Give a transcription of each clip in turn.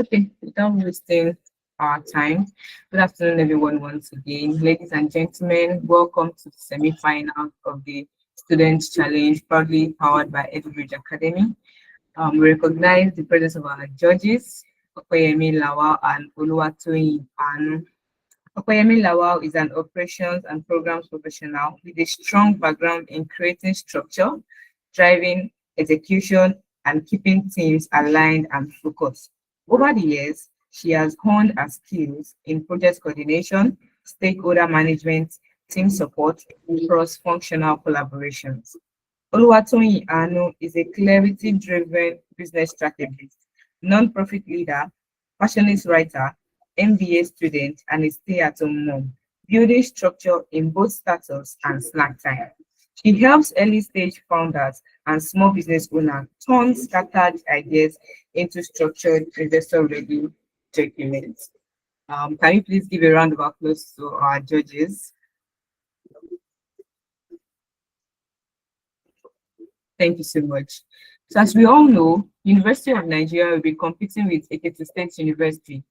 Okay, without wasting our time, good afternoon, everyone, once again. Ladies and gentlemen, welcome to the semi-final of the Students Challenge, proudly powered by Edbridge Academy. We recognize the presence of our judges, Opeyemi, Lawal, and Oluwatoyin. And Opeyemi Lawal is an operations and programs professional with a strong background in creating structure, driving execution, and keeping teams aligned and focused. Over the years, she has honed her skills in project coordination, stakeholder management, team support, and cross-functional collaborations. Oluwatoyin Anu is a clarity-driven business strategist, non-profit leader, passionate writer, MBA student, and a stay-at-home mom, building structure in both status and snack time. She helps early-stage founders and small business owners turn scattered ideas into structured, investor-ready documents. Can you please give a round of applause to our judges? Thank you so much. So as we all know, University of Nigeria will be competing with Ekiti State University,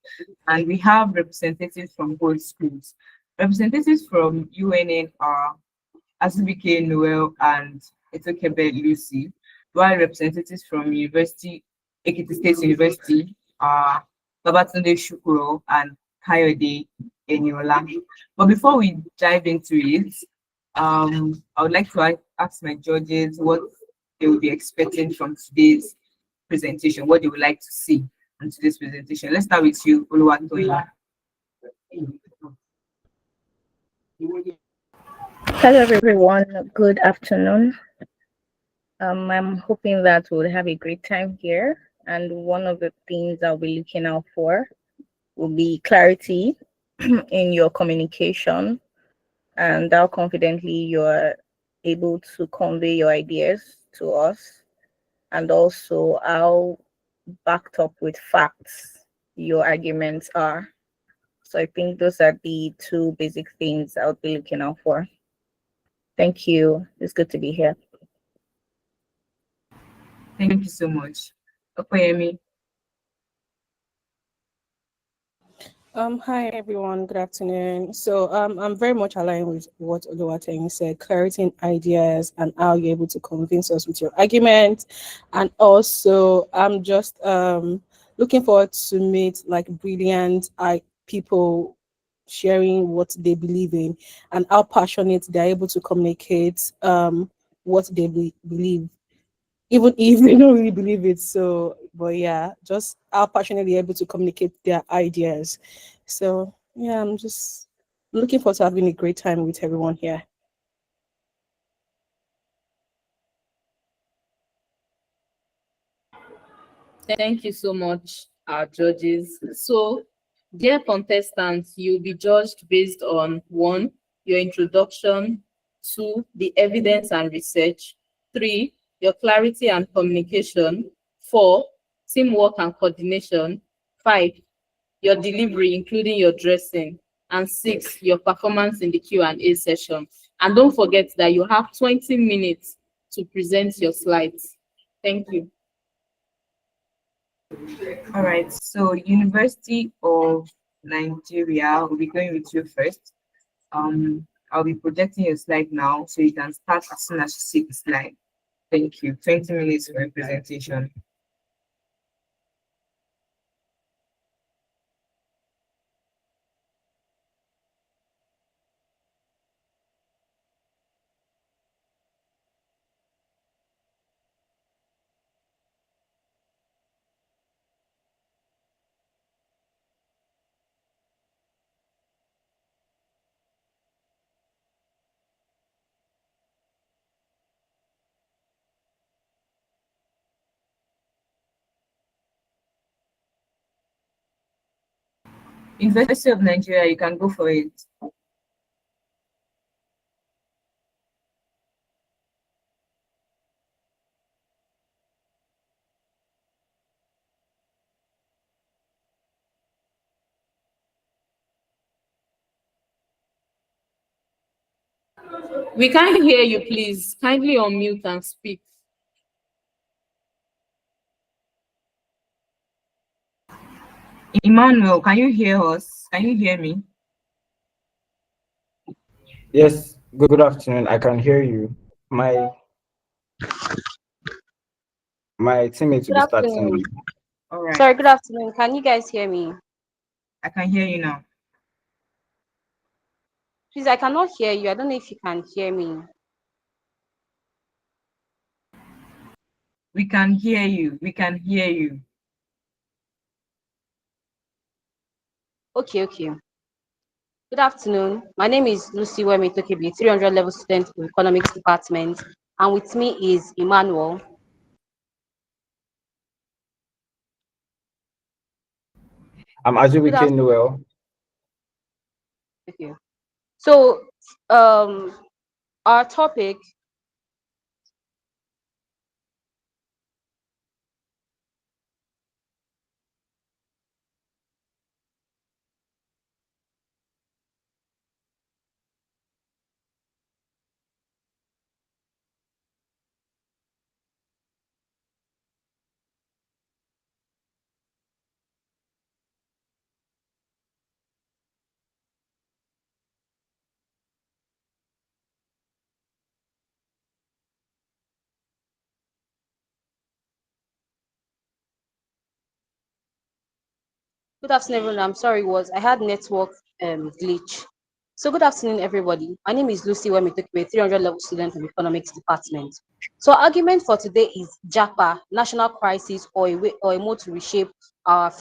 and we have representatives from both schools. Representatives from UNN are Azubuike Emmanuel and Etoks, while representatives from Ekiti State University are Babatunde Shukuro and Kayode Eniola. But before we dive into it, I would like to ask my judges what they will be expecting from today's presentation, what they would like to see in today's presentation. Let's start with you, Oluwatoyin. Hello everyone, good afternoon. I'm hoping that we'll have a great time here, and one of the things I'll be looking out for will be clarity in your communication and how confidently you're able to convey your ideas to us, and also how backed up with facts your arguments are. So I think those are the two basic things I'll be looking out for. Thank you. It's good to be here. Thank you so much. Opeyemi. Hi everyone, good afternoon. So I'm very much aligned with what Oluwatoyin said, clarity in ideas and how you're able to convince us with your argument. And also I'm just looking forward to meet like brilliant people sharing what they believe in and how passionate they're able to communicate what they believe, even if they don't really believe it. So, but yeah, just how passionately able to communicate their ideas. So yeah, I'm just looking forward to having a great time with everyone here. Thank you so much, our judges. So, dear contestants, you'll be judged based on 1, your introduction, 2, the evidence and research, 3, your clarity and communication, 4, teamwork and coordination, 5, your delivery, including your dressing, and 6, your performance in the Q&A session. And don't forget that you have 20 minutes to present your slides. Thank you. All right, so University of Nigeria, will be going with you first. I'll be projecting your slide now, so you can start as soon as you see the slide. Thank you. 20 minutes for your presentation. University of Nigeria, you can go for it. We can't hear you, please. Kindly unmute and speak. Emmanuel, can you hear us? Can you hear me? Yes, good afternoon. I can hear you. My teammates will Good be starting. afternoon. All right, Sorry, good afternoon. Can you guys hear me? I can hear you now. Please, I cannot hear you. I don't know if you can hear me. We can hear you. We can hear you. Okay. Good afternoon. My name is Lucy Wemitokebi, 300 level student of Economics Department, and with me is Emmanuel. I'm Good Azubuike afternoon. Emmanuel. Okay. So, our topic. Good afternoon, everyone. I'm sorry, I had network glitch. So good afternoon, everybody. My name is Lucy Wemitokibe, 300 level student of Economics Department. So argument for today is JAPA, national crisis or a mode to reshape our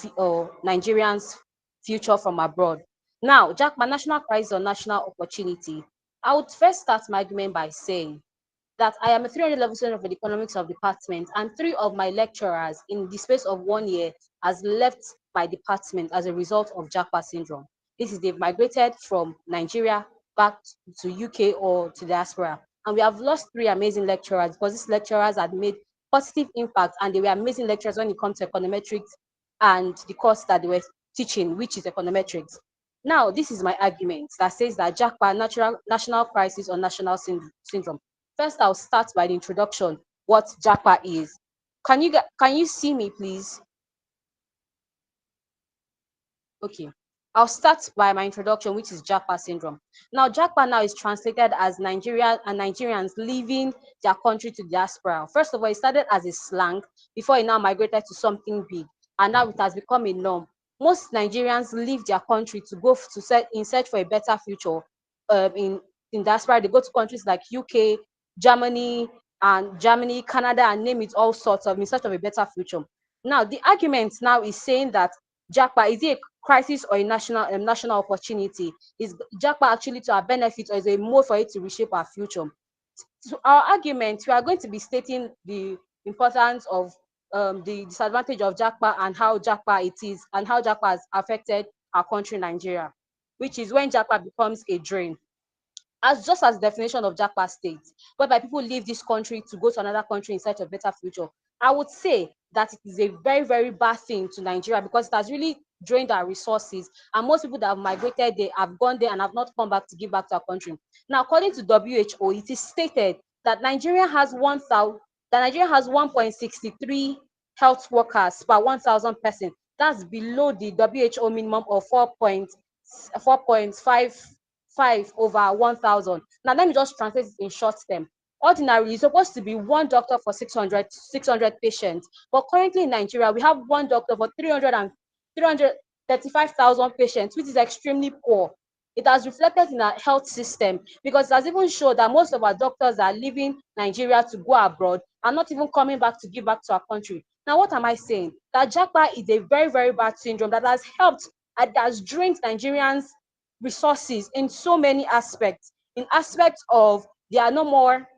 Nigerians' future from abroad. Now, JAPA, national crisis or national opportunity. I would first start my argument by saying that I am a 300 level student of the economics of department, and 3 of my lecturers in the space of 1 year has left my department as a result of JAPA syndrome. This is they've migrated from Nigeria back to UK or to diaspora. And we have lost 3 amazing lecturers because these lecturers had made positive impact and they were amazing lecturers when it comes to econometrics and the course that they were teaching, which is econometrics. Now, this is my argument that says that JAPA, national crisis or national syndrome. First, I'll start by the introduction, what JAPA is. Can you see me, please? Okay. I'll start by my introduction, which is JAPA syndrome. Now, JAPA now is translated as Nigeria and Nigerians leaving their country to diaspora. First of all, it started as a slang before it now migrated to something big, and now it has become a norm. Most Nigerians leave their country to go in search for a better future. In diaspora, they go to countries like UK, Germany, Canada, and name it all sorts of in search of a better future. Now, the argument now is saying that JAPA, is it a crisis or a national opportunity? Is JAPA actually to our benefit, or is it a mode for it to reshape our future? So our argument, we are going to be stating the importance of the disadvantage of JAPA and how JAPA it is, and how JAPA has affected our country, Nigeria, which is when JAPA becomes a drain. Just as the definition of JAPA states, whereby people leave this country to go to another country in search of better future. I would say that it is a very, very bad thing to Nigeria because it has really drained our resources. And most people that have migrated, they have gone there and have not come back to give back to our country. Now, according to WHO, it is stated that Nigeria has 1.63 health workers per 1,000 persons. That's below the WHO minimum of 4.5 over 1,000. Now, let me just translate it in short term. Ordinarily, it's supposed to be 1 doctor for 600 patients, but currently in Nigeria, we have 1 doctor for 335,000 patients, which is extremely poor. It has reflected in our health system because it has even shown that most of our doctors are leaving Nigeria to go abroad and not even coming back to give back to our country. Now, what am I saying? That JAPA is a very, very bad syndrome that has helped and has drained Nigerians' resources in so many aspects. In aspects of there are no more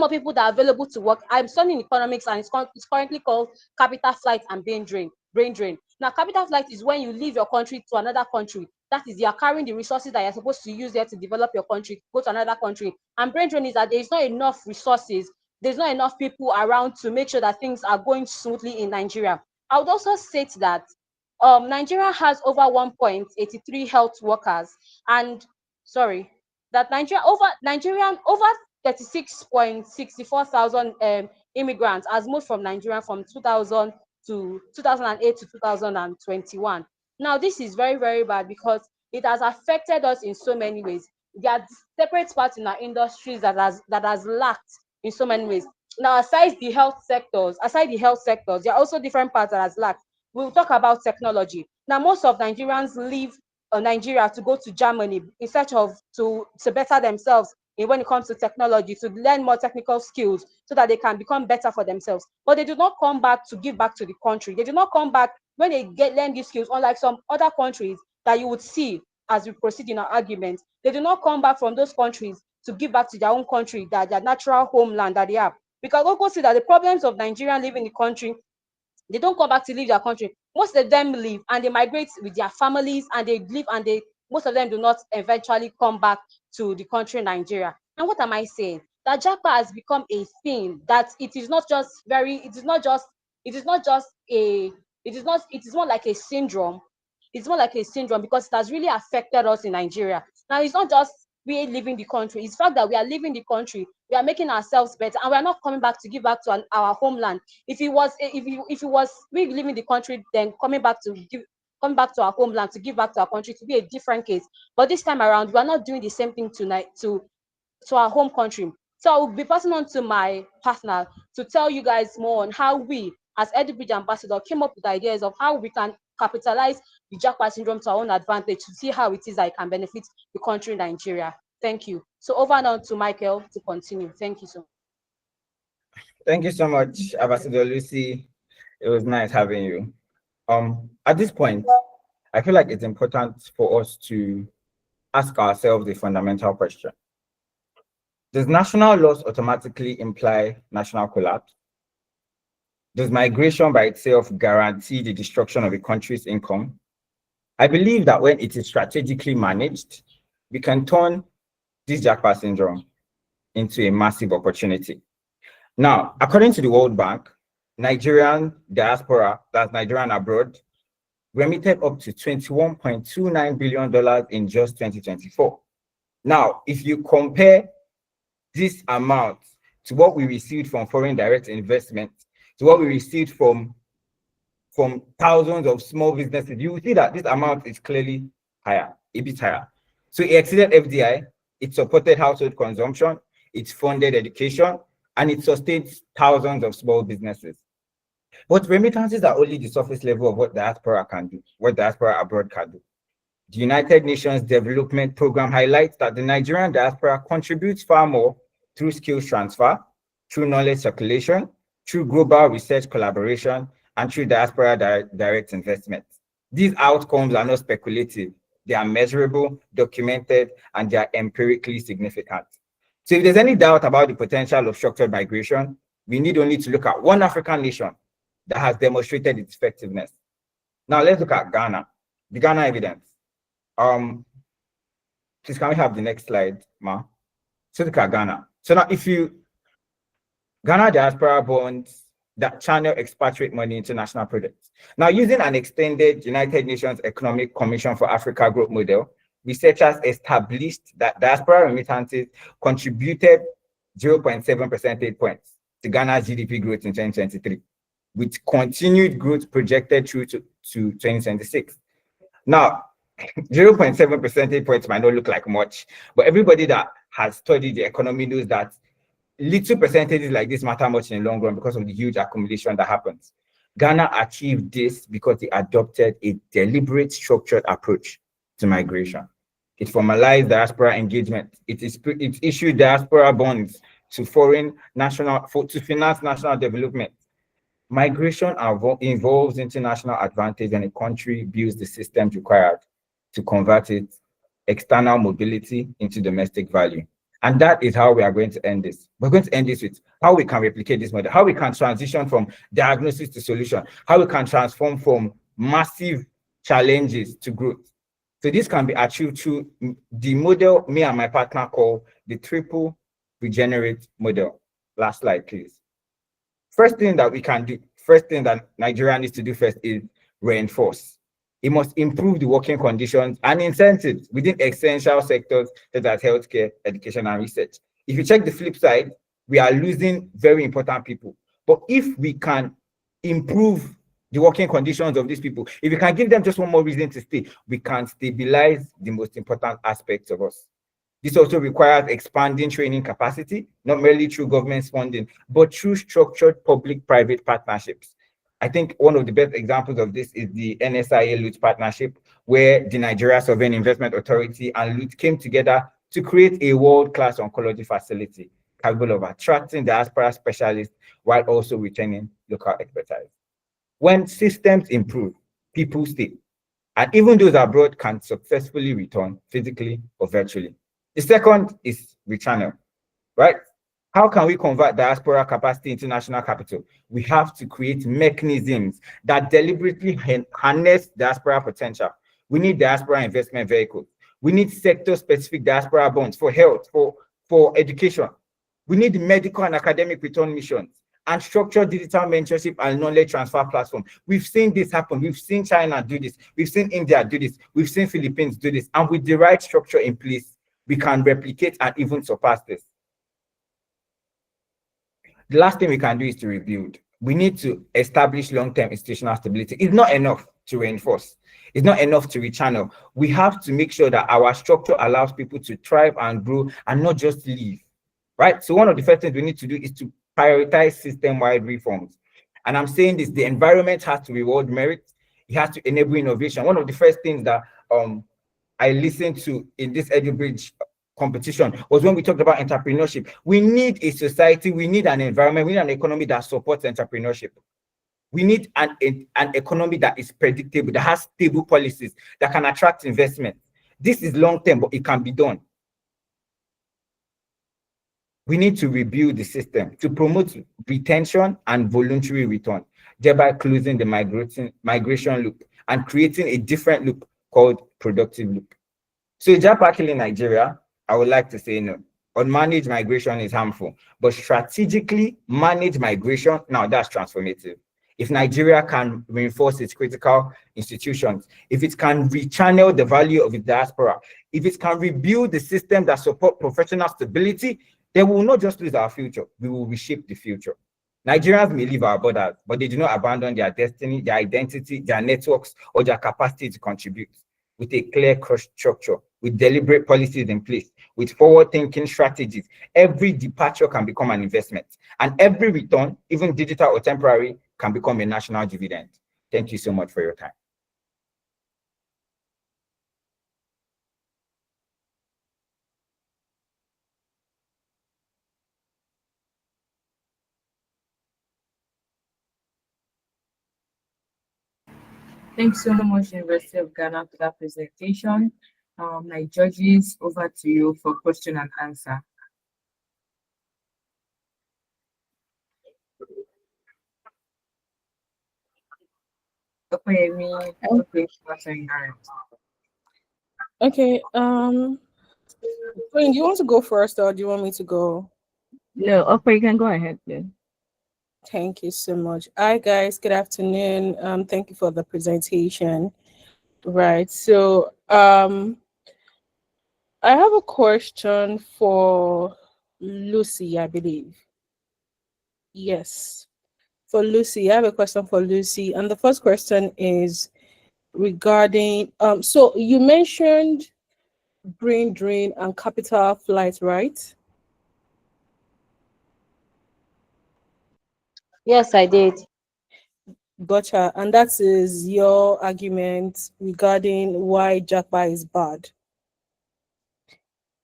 people that are available to work. I'm studying economics and it's currently called capital flight and brain drain. Now, capital flight is when you leave your country to another country. That is, you are carrying the resources that you're supposed to use there to develop your country, go to another country. And brain drain is that there is not enough resources, there's not enough people around to make sure that things are going smoothly in Nigeria. I would also state that Nigeria has over 1.83 health workers, and Nigerian over 36.64 thousand immigrants has moved from Nigeria from 2008 to 2021. Now, this is very, very bad because it has affected us in so many ways. There are separate parts in our industries that has lacked in so many ways. Now, aside the health sectors, there are also different parts that has lacked. We'll talk about technology. Now, most of Nigerians leave Nigeria to go to Germany in search of to better themselves when it comes to technology, to learn more technical skills so that they can become better for themselves. But they do not come back to give back to the country. They do not come back when they learn these skills, unlike some other countries that you would see as we proceed in our argument. They do not come back from those countries to give back to their own country, their natural homeland that they have. Because we see that the problems of Nigerians living in the country, they don't come back to leave their country. Most of them leave and they migrate with their families, and they live, and most of them do not eventually come back to the country Nigeria. And what am I saying? That JAPA has become a thing that it is more like a syndrome. It's more like a syndrome because it has really affected us in Nigeria. Now, it's not just we leaving the country. It's the fact that we are leaving the country, we are making ourselves better, and we are not coming back to give back to our homeland. If it was we leaving the country, then coming back to our homeland to give back to our country, to be a different case. But this time around, we are not doing the same thing tonight to our home country. So I will be passing on to my partner to tell you guys more on how we, as EduBridge ambassador, came up with ideas of how we can capitalize the JAPA syndrome to our own advantage, to see how it is that it can benefit the country Nigeria. Thank you. So over now to Michael to continue. Thank you so much. Thank you so much, Ambassador Lucy. It was nice having you. At this point, I feel like it's important for us to ask ourselves a fundamental question. Does national loss automatically imply national collapse? Does migration by itself guarantee the destruction of a country's income? I believe that when it is strategically managed, we can turn this JAPA syndrome into a massive opportunity. Now, according to the World Bank, Nigerian diaspora, that's Nigerian abroad, remitted up to $21.29 billion in just 2024. Now, if you compare this amount to what we received from foreign direct investment, to what we received from thousands of small businesses, you will see that this amount is clearly higher, a bit higher. So it exceeded FDI, it supported household consumption, it funded education, and it sustained thousands of small businesses. But remittances are only the surface level of what diaspora can do, what diaspora abroad can do. The United Nations Development Program highlights that the Nigerian diaspora contributes far more through skills transfer, through knowledge circulation, through global research collaboration, and through diaspora direct investment. These outcomes are not speculative. They are measurable, documented, and they are empirically significant. So if there's any doubt about the potential of structured migration, we need only to look at one African nation that has demonstrated its effectiveness. Now let's look at Ghana, the Ghana evidence. Please, can we have the next slide, Ma? So look at Ghana. So now Ghana diaspora bonds that channel expatriate money into national projects. Now, using an extended United Nations Economic Commission for Africa growth model, researchers established that diaspora remittances contributed 0.7 percentage points to Ghana's GDP growth in 2023, with continued growth projected through to 2026. Now, 0.7 percentage points might not look like much, but everybody that has studied the economy knows that little percentages like this matter much in the long run because of the huge accumulation that happens. Ghana achieved this because it adopted a deliberate, structured approach to migration. It formalized diaspora engagement. It issued diaspora bonds to to finance national development. Migration involves international advantage, and a country builds the systems required to convert its external mobility into domestic value. And that is how we are going to end this. We're going to end this with how we can replicate this model, how we can transition from diagnosis to solution, how we can transform from massive challenges to growth. So this can be achieved through the model me and my partner call the triple regenerate model. Last slide, please. First thing that Nigeria needs to do first is reinforce. It must improve the working conditions and incentives within essential sectors such as healthcare, education, and research. If you check the flip side, we are losing very important people. But if we can improve the working conditions of these people. If you can give them just one more reason to stay, we can stabilize the most important aspects of us. This also requires expanding training capacity, not merely through government funding, but through structured public-private partnerships. I think one of the best examples of this is the NSIA-LUT partnership, where the Nigeria Sovereign Investment Authority and LUT came together to create a world-class oncology facility capable of attracting diaspora specialists while also retaining local expertise. When systems improve, people stay. And even those abroad can successfully return physically or virtually. The second is rechannel, right? How can we convert diaspora capacity into national capital? We have to create mechanisms that deliberately harness diaspora potential. We need diaspora investment vehicles. We need sector-specific diaspora bonds for health, for education. We need medical and academic return missions and structured digital mentorship and knowledge transfer platform. We've seen this happen. We've seen China do this. We've seen India do this. We've seen Philippines do this. And with the right structure in place, we can replicate and even surpass this. The last thing we can do is to rebuild. We need to establish long-term institutional stability. It's not enough to reinforce. It's not enough to rechannel. We have to make sure that our structure allows people to thrive and grow and not just leave, right? So one of the first things we need to do is to prioritize system-wide reforms. And I'm saying this, the environment has to reward merit. It has to enable innovation. One of the first things that I listened to in this EduBridge competition was when we talked about entrepreneurship. We need a society, we need an environment, we need an economy that supports entrepreneurship. We need an economy that is predictable, that has stable policies, that can attract investment. This is long-term, but it can be done. We need to rebuild the system to promote retention and voluntary return, thereby closing the migration loop and creating a different loop called productive loop. So JAPA killing Nigeria, I would like to say no. Unmanaged migration is harmful, but strategically managed migration, now that's transformative. If Nigeria can reinforce its critical institutions, if it can rechannel the value of its diaspora, if it can rebuild the system that support professional stability, then we will not just lose our future, we will reshape the future. Nigerians may leave our borders, but they do not abandon their destiny, their identity, their networks, or their capacity to contribute. With a clear structure, with deliberate policies in place, with forward-thinking strategies, every departure can become an investment. And every return, even digital or temporary, can become a national dividend. Thank you so much for your time. Thanks so much, University of Ghana, for that presentation. My judges, over to you for question and answer. Opeyemi, okay, Okay. Queen, do you want to go first or do you want me to go? No, okay, you can go ahead, please. Thank you so much. Hi guys, good afternoon. Thank you for the presentation. Right. So I have a question for Lucy, I believe. Yes. For Lucy, I have a question for Lucy. And the first question is regarding so you mentioned brain drain and capital flight, right? Yes, I did. Gotcha. And that is your argument regarding why JAPA is bad.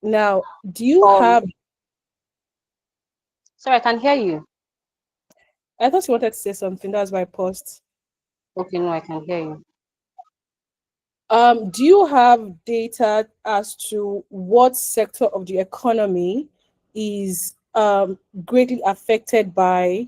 Now, do you have... Sorry, I can hear you. I thought you wanted to say something. That's why I paused. Okay, no, I can hear you. Do you have data as to what sector of the economy is greatly affected by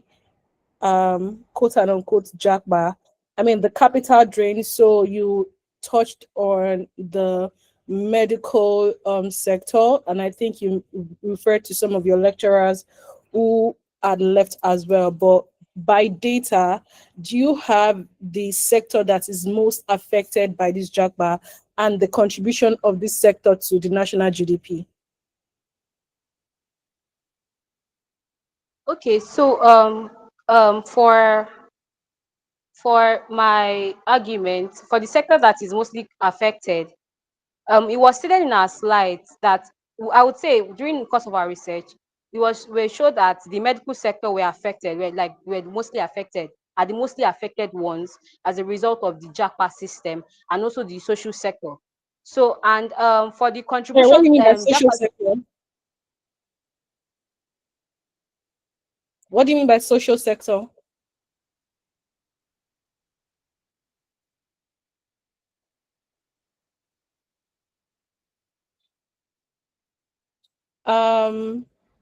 quote and unquote JAPA? I mean, the capital drain. So you touched on the medical sector, and I think you referred to some of your lecturers who had left as well. But by data, do you have the sector that is most affected by this JAPA and the contribution of this sector to the national GDP? Okay, so for for my argument, for the sector that is mostly affected, it was stated in our slides that I would say during the course of our research, we showed that the medical sector were affected, were mostly affected, are the mostly affected ones as a result of the JAPA system and also the social sector. So, and for the contribution, What do you mean by social JAPA, sector? What do you mean by social sector?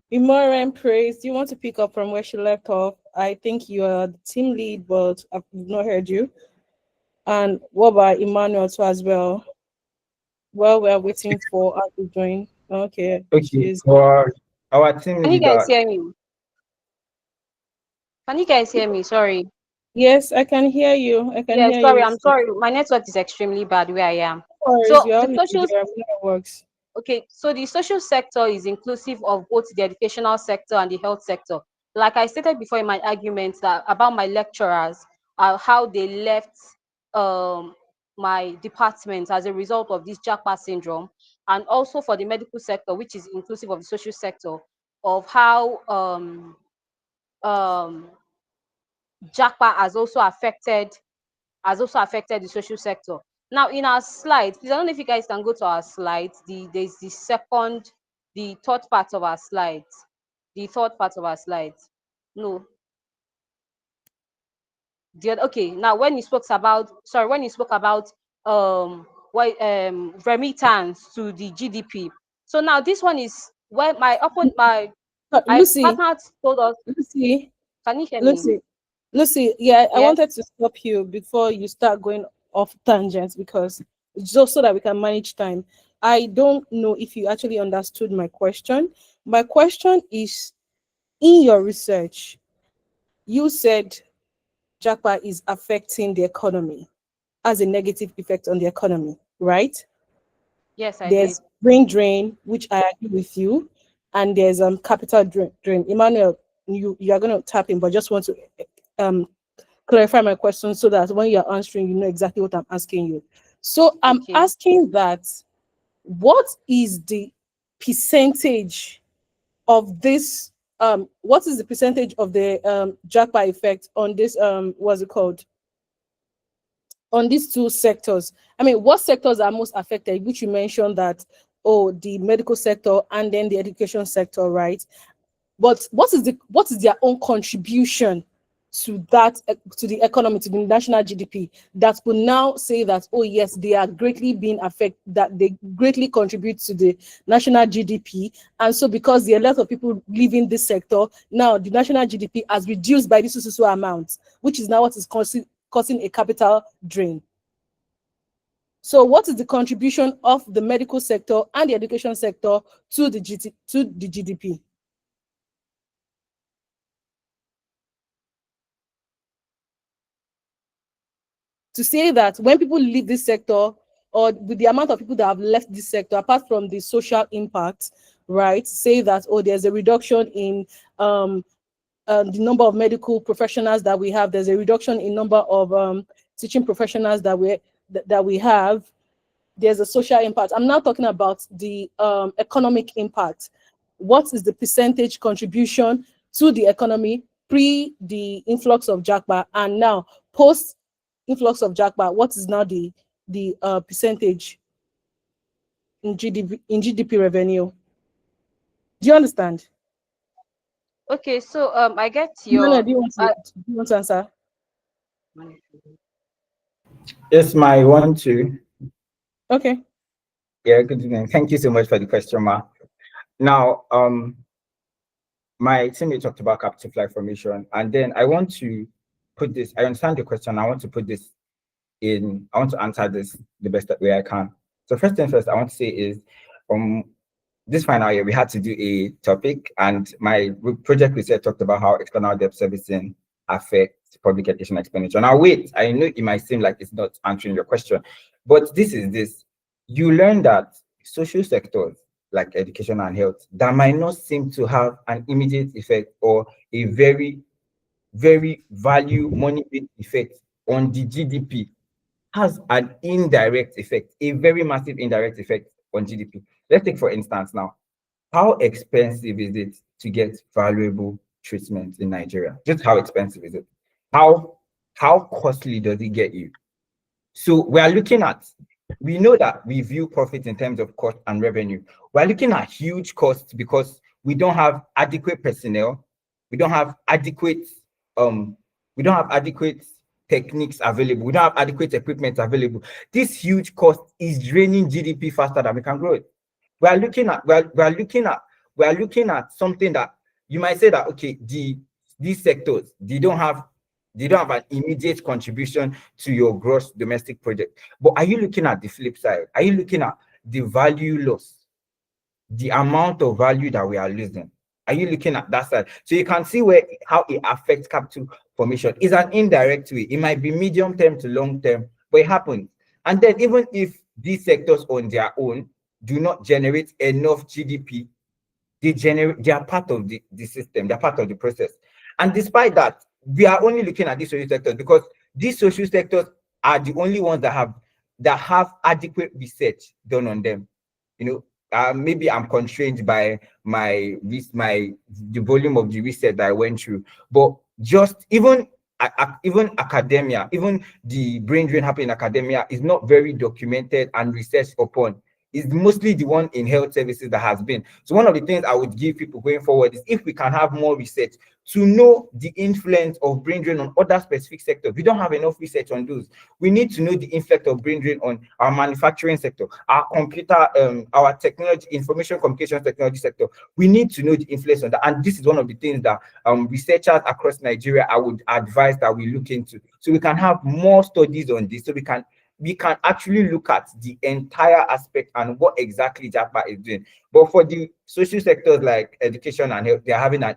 Imoran Praise, do you want to pick up from where she left off? I think you are the team lead, but I've not heard you. And what about Emmanuel too as well? Well, we're waiting for her to join. Okay. Okay, for our team can you guys leader, hear me? Can you guys hear me? Sorry. Yes, I can hear you. I can Yeah, hear sorry, you. I'm sorry. My network is extremely bad where I am. No worries, So you're the all social here. It works. Okay, so the social sector is inclusive of both the educational sector and the health sector. Like I stated before in my arguments that about my lecturers, how they left my department as a result of this JAPA syndrome, and also for the medical sector, which is inclusive of the social sector, of how JAPA has also affected the social sector. Now, in our slides, please, I don't know if you guys can go to our slides. There's the third part of our slides. The third part of our slides. No. Okay, now when you spoke about, remittance to the GDP. So now this one is where my Lucy, partner told us. Lucy, Can you hear me? Lucy, yeah, I Yes. wanted to stop you before you start going off tangents because just so that we can manage time. I don't know if you actually understood my question. My question is, in your research, you said JAPA is affecting the economy, has a negative effect on the economy, right? Yes, I There's did. brain drain, which I agree with you, and there's capital drain. Emmanuel, you are going to tap in, but just want to clarify my question so that when you're answering, you know exactly what I'm asking you. So I'm Okay. asking that, what is the percentage of this? What is the percentage of the JAPA effect on this? What's it called? On these two sectors. I mean, what sectors are most affected? Which you mentioned that, oh, the medical sector and then the education sector, right? But what is their own contribution to that, to the economy, to the national GDP, that will now say that, oh yes, they are greatly being affected, that they greatly contribute to the national GDP, and so because there are a lot of people leaving this sector, now the national GDP has reduced by this so amount, which is now what is causing a capital drain. So what is the contribution of the medical sector and the education sector to the GDP? To say that when people leave this sector, or with the amount of people that have left this sector, apart from the social impact, right, say that, oh, there's a reduction in the number of medical professionals that we have, there's a reduction in number of teaching professionals that we have, there's a social impact. I'm now talking about the economic impact. What is the percentage contribution to the economy pre the influx of JAPA, and now post influx of JAPA? What is now the percentage in GDP revenue? Do you understand? Okay, so I get No, your. do you want to answer? yes, my one, two. Okay. Yeah, good evening. Thank you so much for the question, Ma. Now, my teammate talked about capital flag formation, and then I want to put this. I understand the question. I want to put this in. I want to answer this the best way I can. So first thing first, I want to say is, this final year we had to do a topic, and my project research talked about how external debt servicing affects public education expenditure. Now, wait, I know it might seem like it's not answering your question, but this is this. You learn that social sectors like education and health that might not seem to have an immediate effect or a very, very value money effect on the GDP has an indirect effect, a very massive indirect effect on GDP. Let's take, for instance, now, how expensive is it to get valuable treatment in Nigeria? Just how expensive is it? How costly does it get you? So we are looking at, we know that we view profit in terms of cost and revenue. We're looking at huge costs because we don't have adequate personnel, we don't have adequate techniques available, we don't have adequate equipment available. This huge cost is draining GDP faster than we can grow it. We are looking at something that you might say that, okay, these sectors, they don't have an immediate contribution to your gross domestic product. But are you looking at the flip side? Are you looking at the value loss, the amount of value that we are losing? Are you looking at that side? So you can see how it affects capital formation. It's an indirect way. It might be medium term to long term, but it happens. And then even if these sectors on their own do not generate enough GDP, they are part of the system, they're part of the process. And despite that, we are only looking at these social sectors because these social sectors are the only ones that have adequate research done on them. Maybe I'm constrained by the volume of the research that I went through, but just even academia, even the brain drain happening in academia is not very documented and researched upon. It's mostly the one in health services that has been. So one of the things I would give people going forward is if we can have more research to know the influence of brain drain on other specific sectors. We don't have enough research on those. We need to know the effect of brain drain on our manufacturing sector, our computer, our technology, information communication technology sector. We need to know the influence on that. And this is one of the things that researchers across Nigeria, I would advise that we look into. So we can have more studies on this, so we can actually look at the entire aspect and what exactly JAPA is doing. But for the social sectors like education and health, they're having a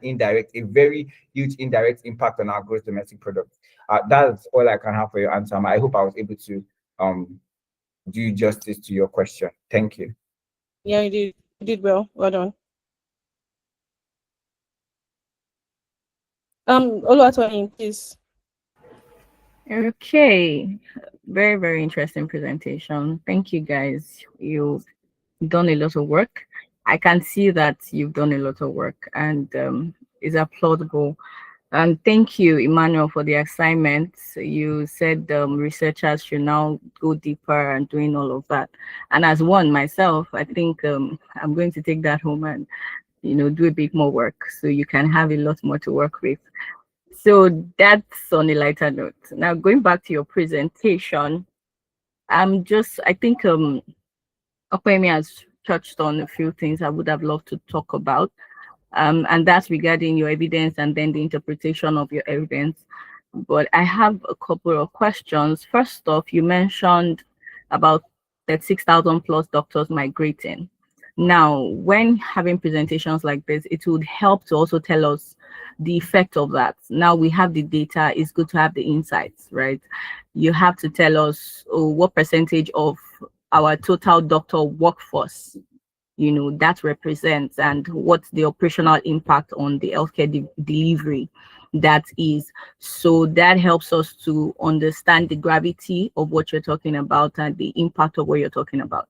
very huge indirect impact on our gross domestic product. That's all I can have for your answer. I hope I was able to do justice to your question. Thank you. Yeah, you did well. Well done. Oluwatoyin, please. Okay, very, very interesting presentation. Thank you, guys. You've done a lot of work. I can see that you've done a lot of work, and it's applaudable. And thank you, Emmanuel, for the assignment. You said researchers should now go deeper and doing all of that. And as one myself, I think I'm going to take that home and do a bit more work so you can have a lot more to work with. So that's on a lighter note. Now going back to your presentation, I think Opeyemi has touched on a few things I would have loved to talk about. And that's regarding your evidence and then the interpretation of your evidence. But I have a couple of questions. First off, you mentioned about 36,000 plus doctors migrating. Now, when having presentations like this, it would help to also tell us the effect of that. Now we have the data, it's good to have the insights, right? You have to tell us what percentage of our total doctor workforce that represents, and what's the operational impact on the healthcare delivery that is. So that helps us to understand the gravity of what you're talking about and the impact of what you're talking about,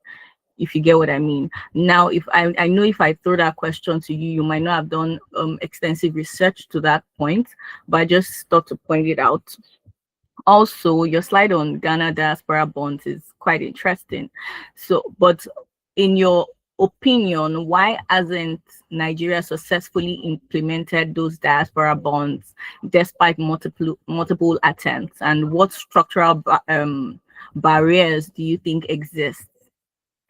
if you get what I mean. Now, if I know if I throw that question to you, you might not have done extensive research to that point, but I just thought to point it out. Also, your slide on Ghana diaspora bonds is quite interesting. So, but in your opinion, why hasn't Nigeria successfully implemented those diaspora bonds despite multiple attempts? And what structural barriers do you think exist?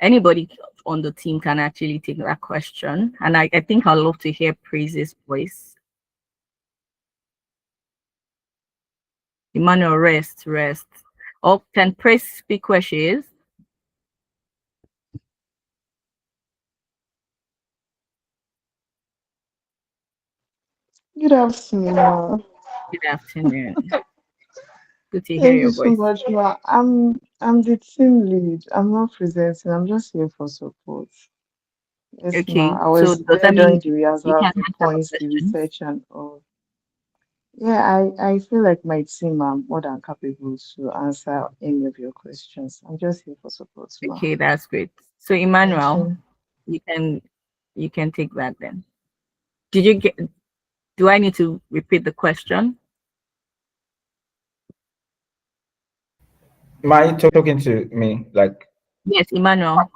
Anybody on the team can actually take that question. And I think I'd love to hear Praise's voice. Emmanuel, rest. Oh, can Praise speak where she is? Good afternoon. Good afternoon. Good to hear Thank your you so voice. much, Ma. I'm the team lead. I'm not presenting. I'm just here for support. Yes, Okay, Ma. I so was does there that mean during the you rehearsal can of the answer the points, the questions? research, and all. Yeah, I feel like my team are more than capable to answer any of your questions. I'm just here for support, ma. Okay, that's great. So Thank Emmanuel, you. you can take that then. Did you get? Do I need to repeat the question? Am I talking to me? Like, Yes, Emmanuel.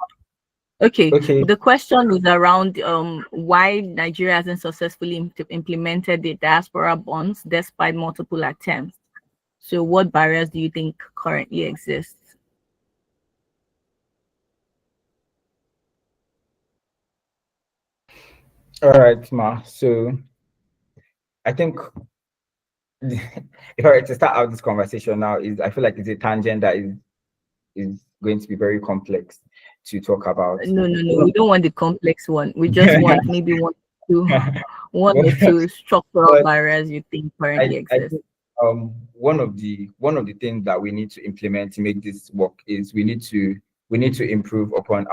Okay, okay, the question is around why Nigeria hasn't successfully implemented the diaspora bonds despite multiple attempts. So what barriers do you think currently exist? all right, ma. So I think if I were to start out this conversation now, is I feel like it's a tangent that is going to be very complex to talk about. No, no, no. We don't want the complex one. We just want maybe two, one or two structural But barriers you think currently I exist. think one of the things that we need to implement to make this work is we need to improve upon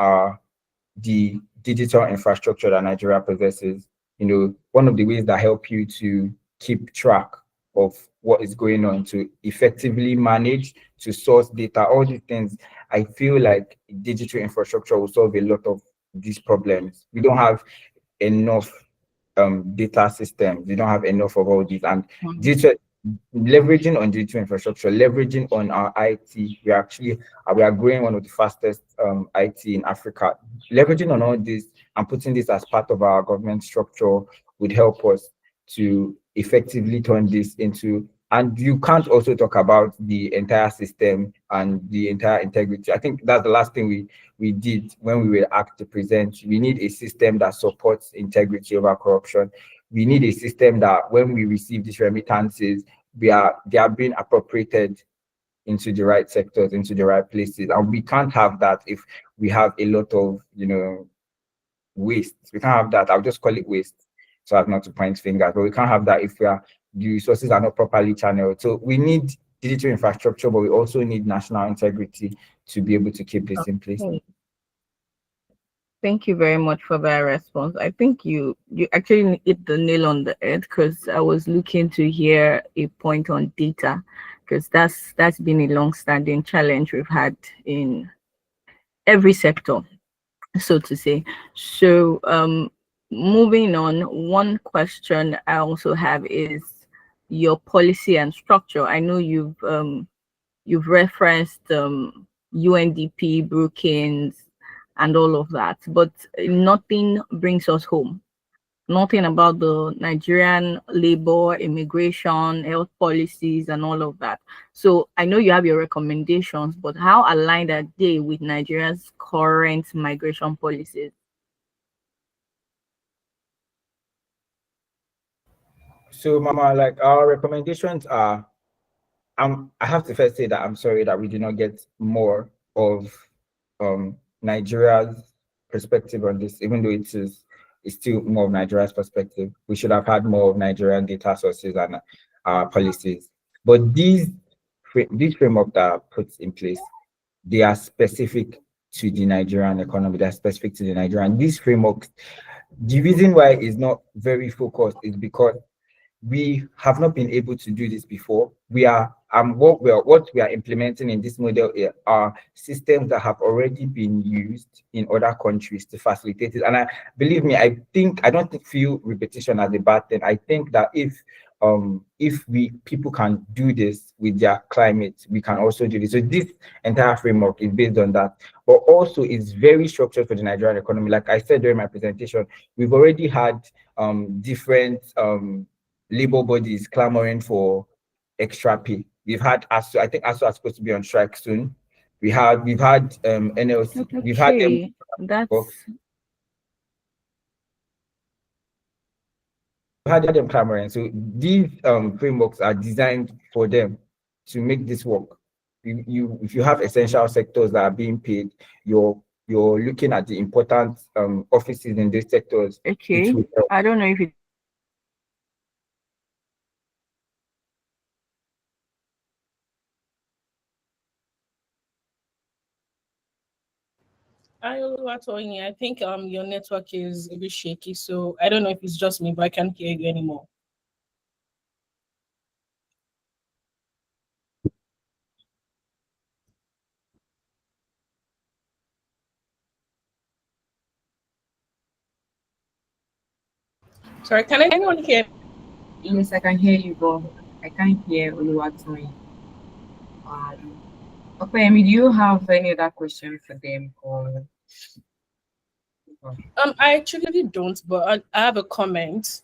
the digital infrastructure that Nigeria possesses. One of the ways that help you to keep track of what is going on, to effectively manage, to source data, all these things, I feel like digital infrastructure will solve a lot of these problems. We don't have enough data systems. We don't have enough of all these. And digital leveraging on digital infrastructure, leveraging on our IT, we are growing one of the fastest IT in Africa. Leveraging on all this and putting this as part of our government structure would help us to effectively turn this into. And you can't also talk about the entire system and the entire integrity. I think that's the last thing we did when we were asked to present. We need a system that supports integrity over corruption. We need a system that when we receive these remittances, they are being appropriated into the right sectors, into the right places. And we can't have that if we have a lot of, waste. We can't have that. I'll just call it waste so as not to point fingers. But we can't have that if the resources are not properly channeled. So we need digital infrastructure, but we also need national integrity to be able to keep this in place. Okay. Thank you very much for that response. I think you actually hit the nail on the head, because I was looking to hear a point on data, because that's been a long-standing challenge we've had in every sector, so to say. So moving on, one question I also have is your policy and structure. I know you've referenced UNDP, Brookings, and all of that, but nothing brings us home. Nothing about the Nigerian labor, immigration, health policies, and all of that. So I know you have your recommendations, but how aligned are they with Nigeria's current migration policies? So, Mama, like our recommendations are, I have to first say that I'm sorry that we did not get more of Nigeria's perspective on this, even though it's still more of Nigeria's perspective. We should have had more of Nigerian data sources and policies. But these framework that are put in place, they are specific to the Nigerian economy. They are specific to the Nigerian. These frameworks, the reason why it's not very focused is because we have not been able to do this before. What we are implementing in this model are systems that have already been used in other countries to facilitate it. And believe me, I don't feel repetition as a bad thing. I think that if people can do this with their climate, we can also do this. So this entire framework is based on that, but also it's very structured for the Nigerian economy. Like I said during my presentation, we've already had different labor bodies clamoring for extra pay. We've had ASU, I think ASU are supposed to be on strike soon. We've had NLC, we've had them. Clamoring. So these frameworks are designed for them to make this work. If you have essential sectors that are being paid, you're looking at the important offices in these sectors. Okay, I don't know if it. Oluwatoyin, I think your network is a bit shaky, so I don't know if it's just me, but I can't hear you anymore. Sorry, can anyone hear? Yes, I can hear you, but I can't hear Oluwatoyin. Opeyemi, do you have any other question for them or? I actually don't, but I have a comment.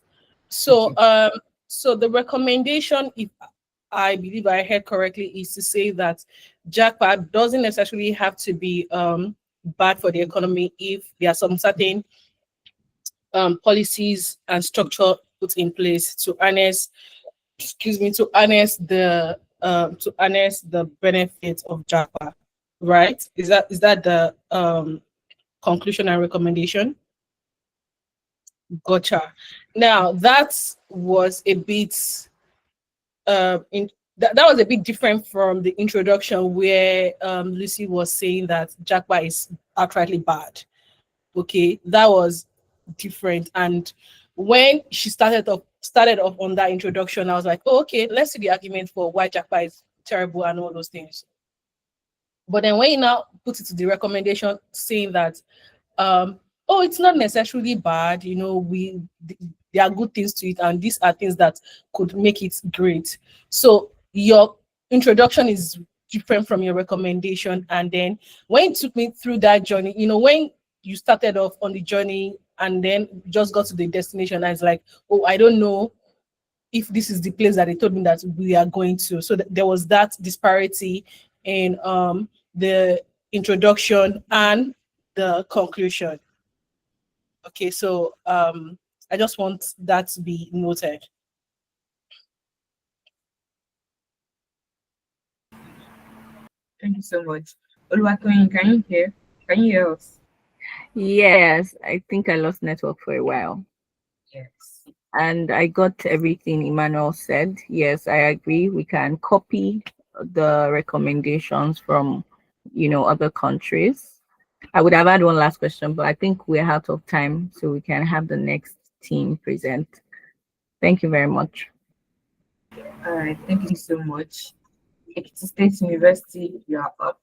So, so the recommendation, if I believe I heard correctly, is to say that JAPA doesn't necessarily have to be bad for the economy if there are some certain policies and structure put in place to harness, to harness the benefits of JAPA, right? Is that the conclusion and recommendation? Gotcha. Now that was a bit that was a bit different from the introduction where Lucy was saying that JAPA is outrightly bad. Okay, that was different. And when she started off on that introduction, I was like, oh, okay, let's see the argument for why JAPA is terrible and all those things. But then when you now put it to the recommendation saying that oh, it's not necessarily bad, you know, there are good things to it, and these are things that could make it great. So your introduction is different from your recommendation. And then when you took me through that journey, you know, when you started off on the journey and then just got to the destination, I was like, oh, I don't know if this is the place that they told me that we are going to. So there was that disparity in the introduction and the conclusion. Okay, so I just want that to be noted. Thank you so much. Oluwatoyin, can you hear? Can you hear us? Yes, I think I lost network for a while. Yes. And I got everything Emmanuel said. Yes, I agree. We can copy the recommendations from, you know, other countries. I would have had one last question, but I think we're out of time, so we can have the next team present. Thank you very much. All right. Thank you so much. Ekiti State University, you are up.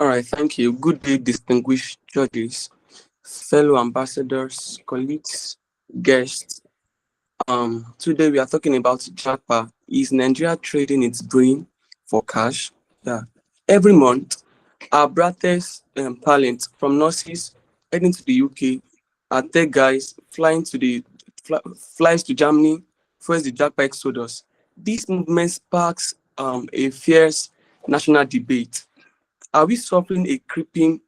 All right, thank you. Good day, distinguished judges, fellow ambassadors, colleagues, guests. Today we are talking about JAPA. Is Nigeria trading its brain for cash? Yeah. Every month, our brightest talent from nurses heading to the UK, our tech guys flies to Germany, first the JAPA exodus. This movement sparks a fierce national debate. Are we suffering a creeping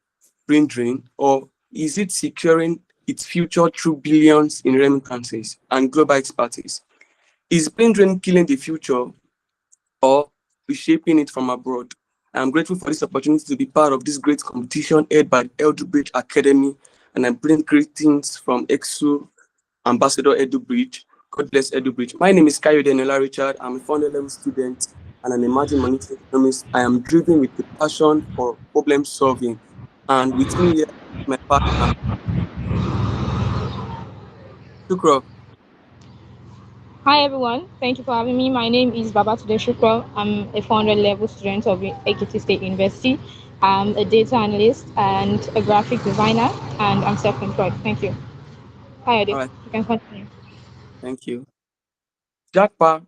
brain drain, or is it securing its future through billions in remittances and global expertise? Is brain drain killing the future or reshaping it from abroad? I'm grateful for this opportunity to be part of this great competition held by EduBridge Academy, and I bring greetings from EKSU Ambassador EduBridge. God bless EduBridge. My name is Kayode Enola Richard. I'm a 400-level student and an emerging monetary economist. I am driven with a passion for problem solving. And with me here, my partner, Nsukka. Hi everyone, thank you for having me. My name is Babatude Shukra. I'm a 400 level student of Ekiti State University. I'm a data analyst and a graphic designer, and I'm self-employed. Thank you. Hi, Ade. All right, You can continue. thank you. JAPA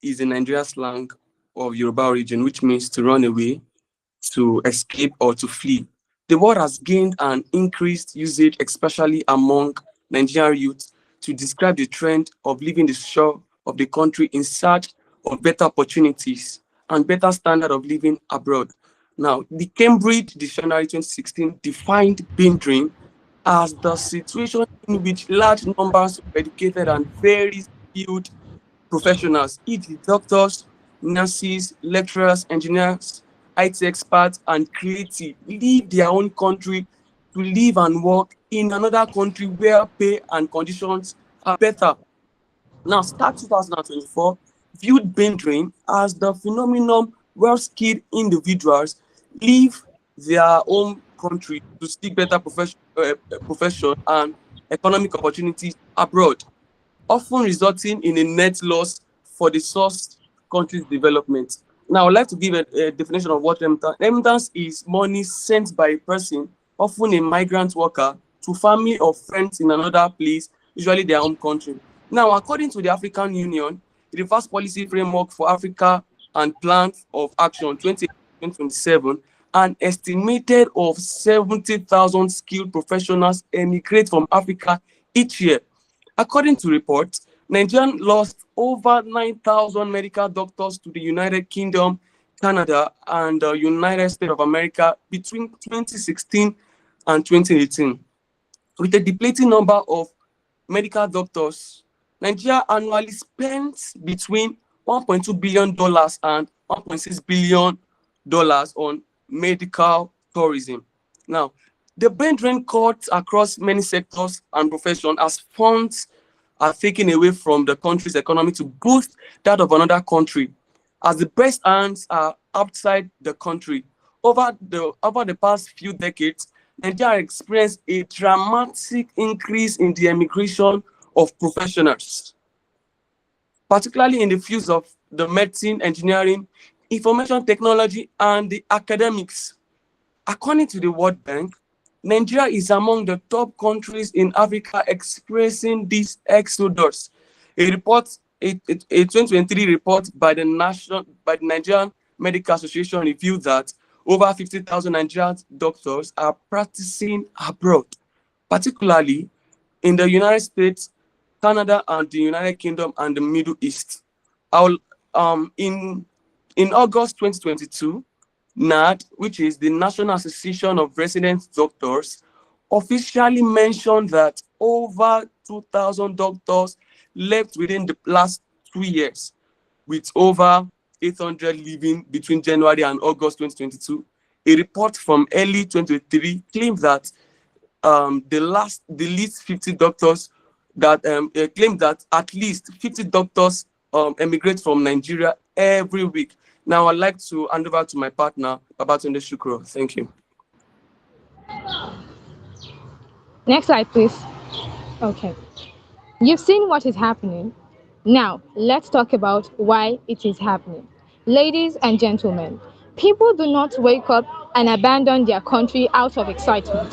is a Nigerian slang of Yoruba origin, which means to run away, to escape, or to flee. The word has gained an increased usage, especially among Nigerian youth, to describe the trend of leaving the shore of the country in search of better opportunities and better standard of living abroad. Now, the Cambridge Dictionary 2016 defined brain drain as the situation in which large numbers of educated and very skilled professionals, e.g., doctors, nurses, lecturers, engineers, IT experts, and creative, leave their own country to live and work in another country where pay and conditions are better. Now, start 2024 viewed brain drain as the phenomenon where skilled individuals leave their own country to seek better profession and economic opportunities abroad, often resulting in a net loss for the source country's development. Now, I'd like to give a definition of what remittance. Remittance is money sent by a person, often a migrant worker, to family or friends in another place, usually their home country. Now, according to the African Union, the reverse policy framework for Africa and plan of action 2027, an estimated of 70,000 skilled professionals emigrate from Africa each year. According to reports, Nigeria lost over 9,000 medical doctors to the United Kingdom, Canada, and the United States of America between 2016 and 2018. With a depleting number of medical doctors, Nigeria annually spends between $1.2 billion and $1.6 billion on medical tourism. Now, the brain drain cuts across many sectors and professions as funds are taken away from the country's economy to boost that of another country, as the best hands are outside the country. Over the past few decades, Nigeria experienced a dramatic increase in the emigration of professionals, particularly in the fields of the medicine, engineering, information technology, and the academics. According to the World Bank, Nigeria is among the top countries in Africa experiencing this exodus. A 2023 report by the Nigerian Medical Association revealed that over 50,000 Nigerian doctors are practicing abroad, particularly in the United States, Canada, and the United Kingdom and the Middle East. In August 2022, NAD, which is the National Association of Resident Doctors, officially mentioned that over 2,000 doctors left within the last 2 years, with over 800 leaving between January and August 2022. A report from early 2023 claimed that the least 50 doctors that claimed that at least 50 doctors emigrate from Nigeria every week. Now, I'd like to hand over to my partner, Babatunde Shukro. Thank you. Next slide, please. Okay. You've seen what is happening. Now, let's talk about why it is happening. Ladies and gentlemen, people do not wake up and abandon their country out of excitement.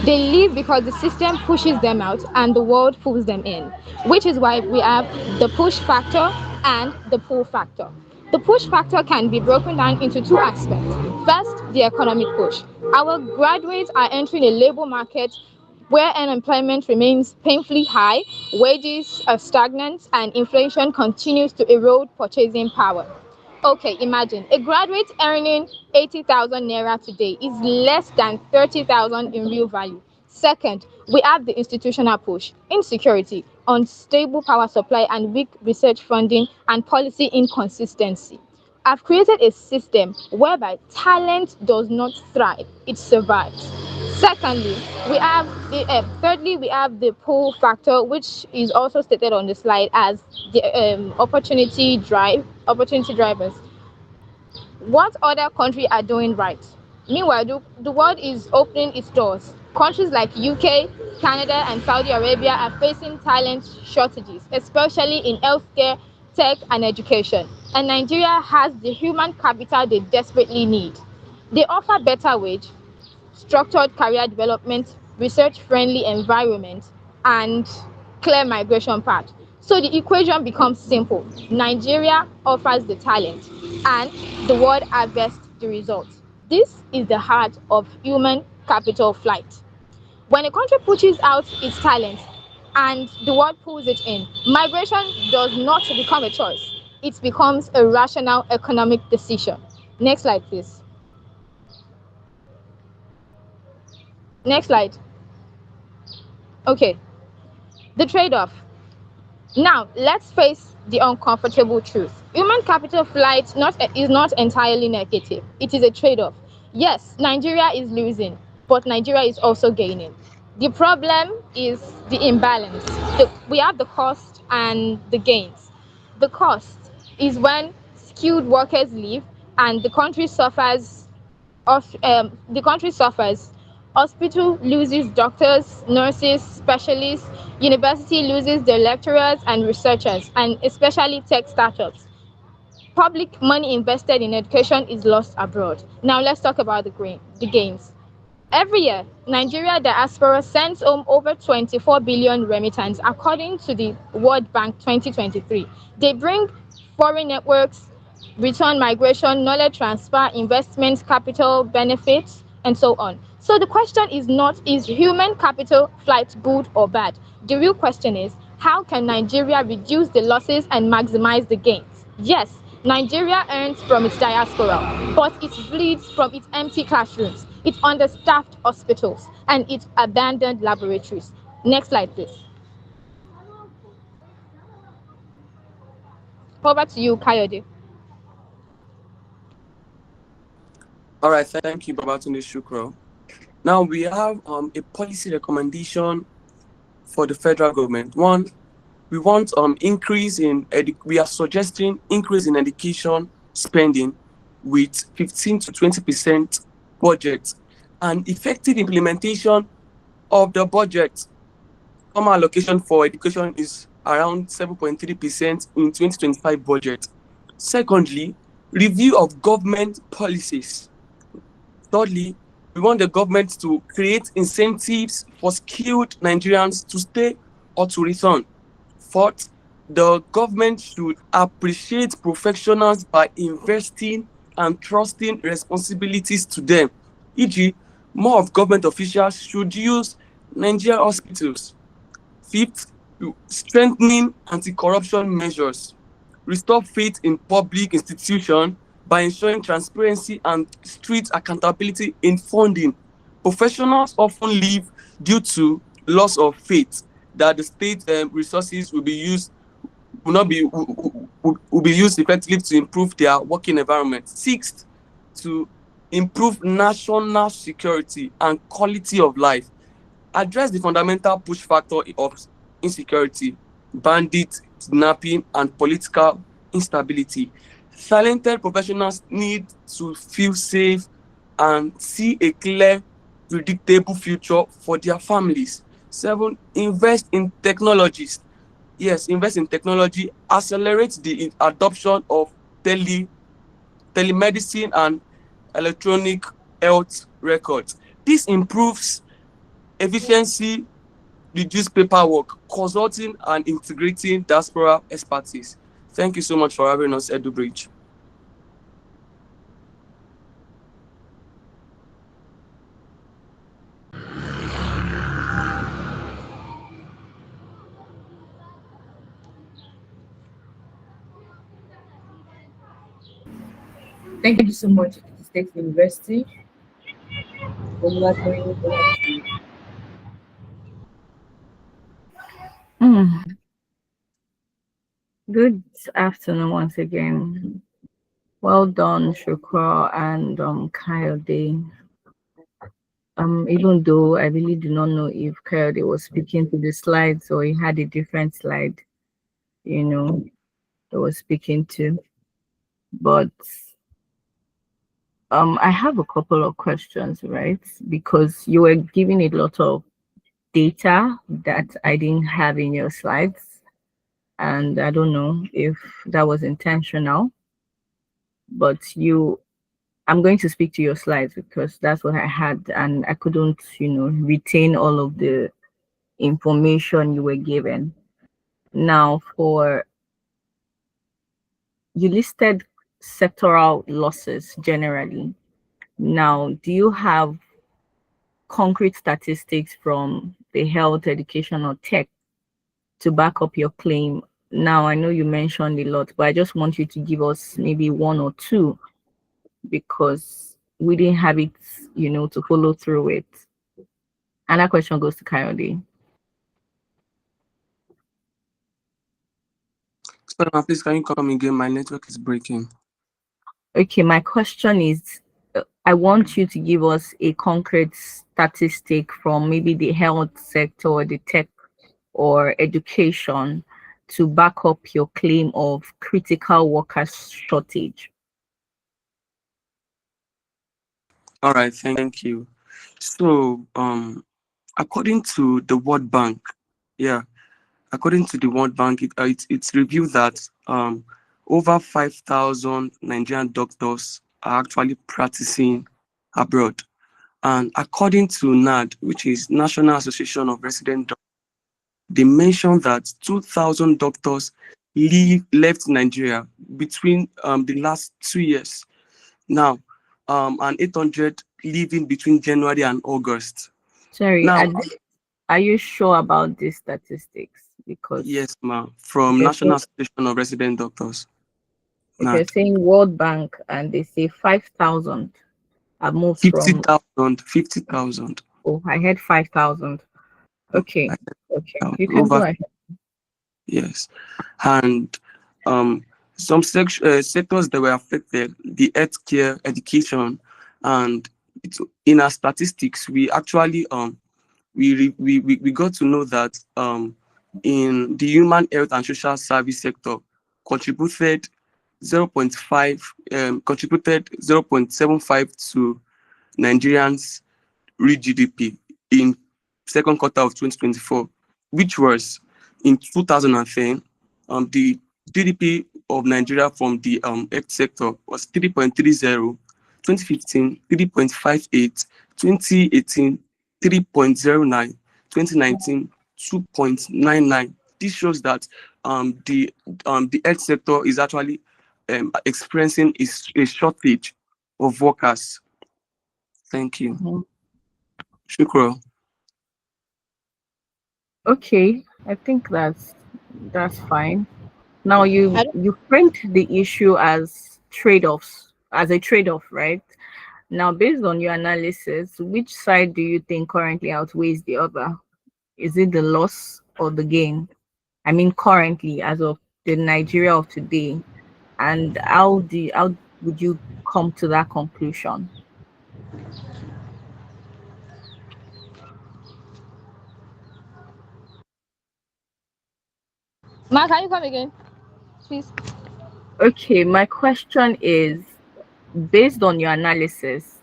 They leave because the system pushes them out and the world pulls them in, which is why we have the push factor and the pull factor. The push factor can be broken down into two aspects. First, the economic push. Our graduates are entering a labor market where unemployment remains painfully high, wages are stagnant, and inflation continues to erode purchasing power. Okay, imagine a graduate earning 80,000 naira today is less than 30,000 in real value. Second, we have the institutional push, insecurity, unstable power supply, and weak research funding and policy inconsistency. I've created a system whereby talent does not thrive, it survives. Secondly, thirdly, we have the pull factor, which is also stated on the slide as the opportunity drivers. What other countries are doing right? Meanwhile, the world is opening its doors. Countries like UK, Canada, and Saudi Arabia are facing talent shortages, especially in healthcare, tech, and education. And Nigeria has the human capital they desperately need. They offer better wage, structured career development, research-friendly environment, and clear migration path. So the equation becomes simple. Nigeria offers the talent, and the world harvests the results. This is the heart of human capital flight. When a country pushes out its talent and the world pulls it in, migration does not become a choice. It becomes a rational economic decision. Next slide, please. Next slide. Okay, the trade-off. Now, let's face the uncomfortable truth. Human capital flight is not entirely negative. It is a trade-off. Yes, Nigeria is losing, but Nigeria is also gaining. The problem is the imbalance. We have the cost and the gains. The cost is when skilled workers leave and the country suffers. Hospital loses doctors, nurses, specialists. University loses their lecturers and researchers, and especially tech startups. public money invested in education is lost abroad. Now let's talk about the gains. Every year, Nigeria diaspora sends home over 24 billion remittance according to the World Bank 2023. They bring foreign networks, return migration, knowledge transfer, investment, capital, benefits, and so on. So the question is not, is human capital flight good or bad? The real question is, how can Nigeria reduce the losses and maximize the gains? Yes, Nigeria earns from its diaspora, but it bleeds from its empty classrooms, its understaffed hospitals, and its abandoned laboratories. Next slide, please. Over to you, Kayode. All right, thank you, Babatunde Shukro. Now we have a policy recommendation for the federal government. One, we want increase in we are suggesting increase in education spending with 15 to 20% budget and effective implementation of the budget. Former allocation for education is around 7.3% in 2025 budget. Secondly, review of government policies. Thirdly, we want the government to create incentives for skilled Nigerians to stay or to return. Fourth, the government should appreciate professionals by investing and trusting responsibilities to them. E.g., more of government officials should use Nigerian hospitals. Fifth, strengthening anti-corruption measures. Restore faith in public institutions by ensuring transparency and strict accountability in funding. Professionals often leave due to loss of faith that the state resources will be used effectively to improve their working environment. Sixth, to improve national security and quality of life. Address the fundamental push factor of insecurity, bandit, kidnapping, and political instability. Talented professionals need to feel safe and see a clear, predictable future for their families. 7, invest in technologies. Yes, invest in technology, accelerate the adoption of telemedicine and electronic health records. This improves efficiency, reduce paperwork, consulting and integrating diaspora expertise. Thank you so much for having us, EduBridge. Thank you so much, Ekiti State University. Oluwatoyin, over to you. Good afternoon once again. Well done, Shukra and Kayode. Even though I really do not know if Kayode was speaking to the slides or he had a different slide, he was speaking to. But I have a couple of questions, right? Because you were giving a lot of data that I didn't have in your slides. And I don't know if that was intentional, but I'm going to speak to your slides because that's what I had, and I couldn't, retain all of the information you were given. Now, you listed sectoral losses generally. Now, do you have concrete statistics from the health, education, or tech to back up your claim? Now, I know you mentioned a lot, but I just want you to give us maybe one or two because we didn't have it, to follow through with. And that question goes to Kayode. Sorry, please, can you come again? My network is breaking. Okay, my question is, I want you to give us a concrete statistic from maybe the health sector or the tech or education to back up your claim of critical workers shortage. All right, thank you. So, according to the World Bank, it's revealed that over 5,000 Nigerian doctors are actually practicing abroad. And according to NAD, which is National Association of Resident Doctors, they mentioned that 2,000 doctors left Nigeria between the last 2 years. Now, and 800 leaving between January and August. Sorry, Now, are you sure about these statistics? Because yes, ma'am, from you're National saying, Association of Resident Doctors. if you're NAD. saying World Bank and they say 5,000 have moved from 50,000. Oh, I had 5,000. Okay. Okay. You can go Over, ahead. yes. And some sectors that were affected, the healthcare, education, and in our statistics, we actually we got to know that in the human health and social service sector contributed 0.75 to Nigerians' real GDP in second quarter of 2024, which was in 2010, the GDP of Nigeria from the health sector was 3.30, 2015, 3.58, 2018, 3.09, 2019, 2.99. This shows that the health sector is actually experiencing a shortage of workers. Thank you. Shukra. Okay. I think that's fine. Now you framed the issue as trade-offs, as a trade-off, right? Now, based on your analysis, which side do you think currently outweighs the other? Is it the loss or the gain? I mean, currently, as of the Nigeria of today, and how would you come to that conclusion? Mark, can you come again, please? Okay, my question is, based on your analysis,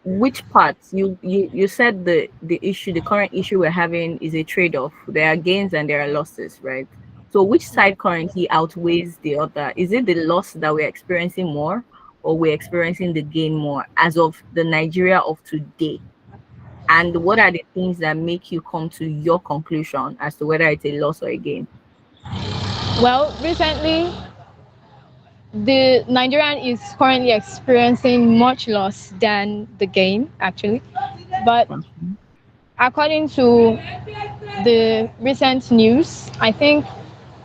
which parts you said the current issue we're having is a trade-off. There are gains and there are losses, right? So which side currently outweighs the other? Is it the loss that we're experiencing more, or we're experiencing the gain more as of the Nigeria of today? And what are the things that make you come to your conclusion as to whether it's a loss or a gain? Well, recently, the Nigerian is currently experiencing much loss than the gain, actually. But according to the recent news, I think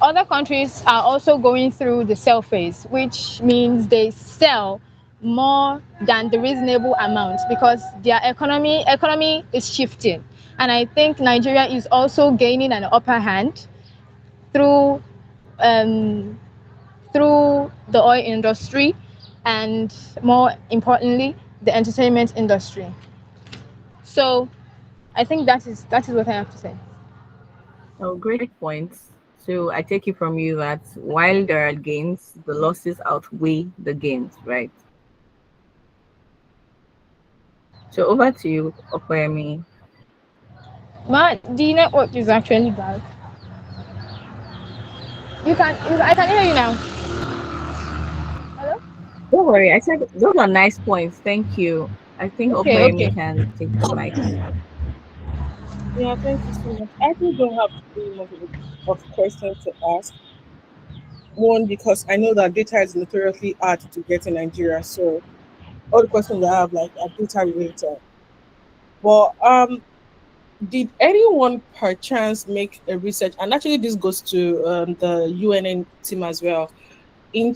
other countries are also going through the sell phase, which means they sell more than the reasonable amount because their economy is shifting. And I think Nigeria is also gaining an upper hand through the oil industry and, more importantly, the entertainment industry. So I think that is what I have to say. Oh, great points. So I take it from you that while there are gains, the losses outweigh the gains, right? So over to you, Opeyemi. But the network is actually bad. I can hear you now. Hello? Don't worry, I said those are nice points. Thank you. I think Okay. Opeyemi can take the mic. Yeah, thank you so much. I actually don't have very much of questions to ask. One, because I know that data is notoriously hard to get in Nigeria, so all the questions I have are data related. But did anyone perchance make a research, and actually this goes to the UNN team as well, did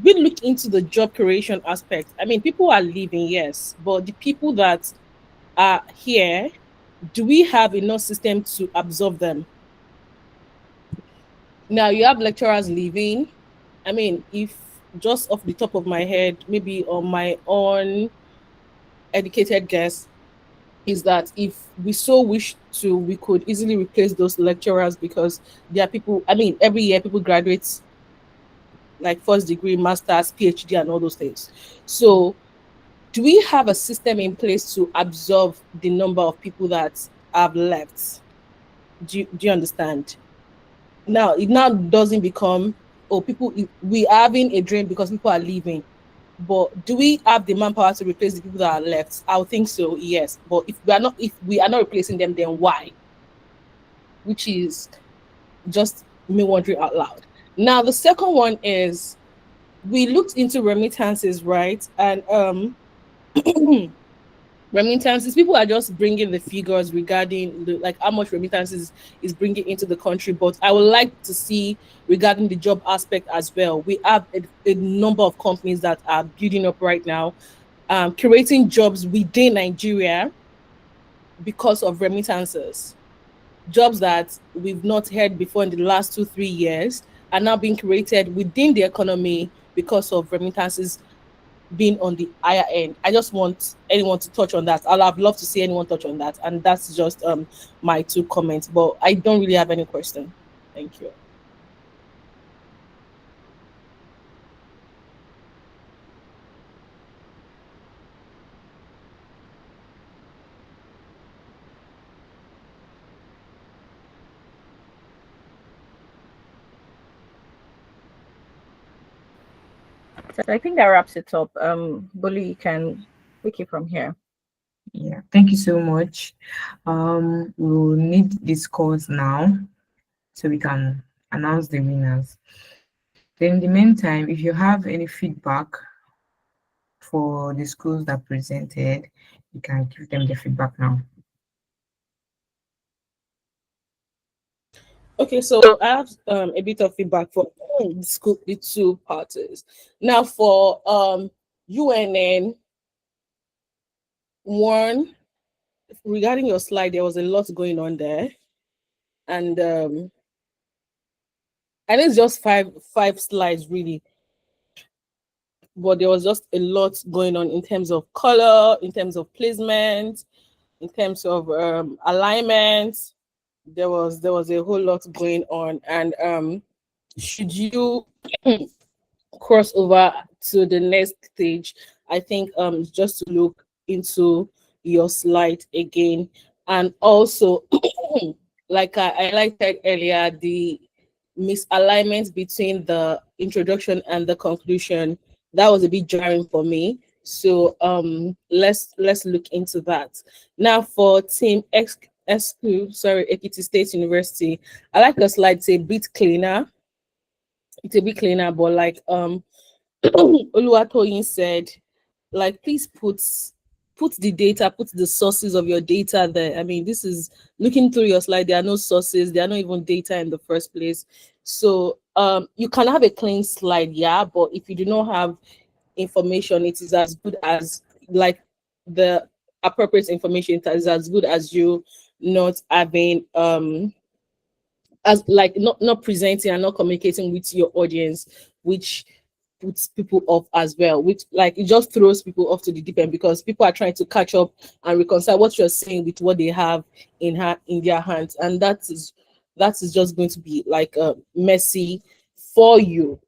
we look into the job creation aspect? I mean, people are leaving, yes, but the people that are here, do we have enough system to absorb them? Now you have lecturers leaving. I mean, if just off the top of my head, maybe on my own educated guess, is that if we so wish to, we could easily replace those lecturers because there are people, I mean, every year people graduate like first degree, master's, PhD, and all those things. So do we have a system in place to absorb the number of people that have left? Do you understand? now it now doesn't become, oh, people, we are having a drain because people are leaving. But do we have the manpower to replace the people that are left? I would think so, yes. But if we are not replacing them, then why? Which is just me wondering out loud. Now the second one is, we looked into remittances, right? And remittances, people are just bringing the figures regarding like how much remittances is bringing into the country, but I would like to see regarding the job aspect as well. We have a number of companies that are building up right now, creating jobs within Nigeria because of remittances. Jobs that we've not heard before in the last 2-3 years are now being created within the economy because of remittances being on the higher end. I just want anyone to touch on that. I'd love to see anyone touch on that. And that's just my 2 comments, but I don't really have any question. Thank you. So I think that wraps it up. Bolu, you can pick it from here. Yeah, thank you so much. We'll need this scores now so we can announce the winners. Then in the meantime, if you have any feedback for the schools that presented, you can give them the feedback now. Okay, so I have a bit of feedback for the 2 parties. Now for UNN, one, regarding your slide, there was a lot going on there, and it's just five slides really, but there was just a lot going on in terms of color, in terms of placement, in terms of alignment. There was a whole lot going on, and should you cross over to the next stage, I think just to look into your slide again, and also like I highlighted earlier, the misalignment between the introduction and the conclusion, that was a bit jarring for me. So let's look into that. Now for team EKSU, sorry, Ekiti State University, I like the slide, it's a bit cleaner. It's a bit cleaner, but like Oluwatoyin said, like please put the data, put the sources of your data there. I mean, this is looking through your slide, there are no sources, there are not even data in the first place. So you can have a clean slide, yeah, but if you do not have information, it is as good as, like, the appropriate information, it is as good as you not having as like not presenting and not communicating with your audience, which puts people off as well, which like it just throws people off to the deep end, because people are trying to catch up and reconcile what you're saying with what they have in their hands, and that is just going to be like messy for you.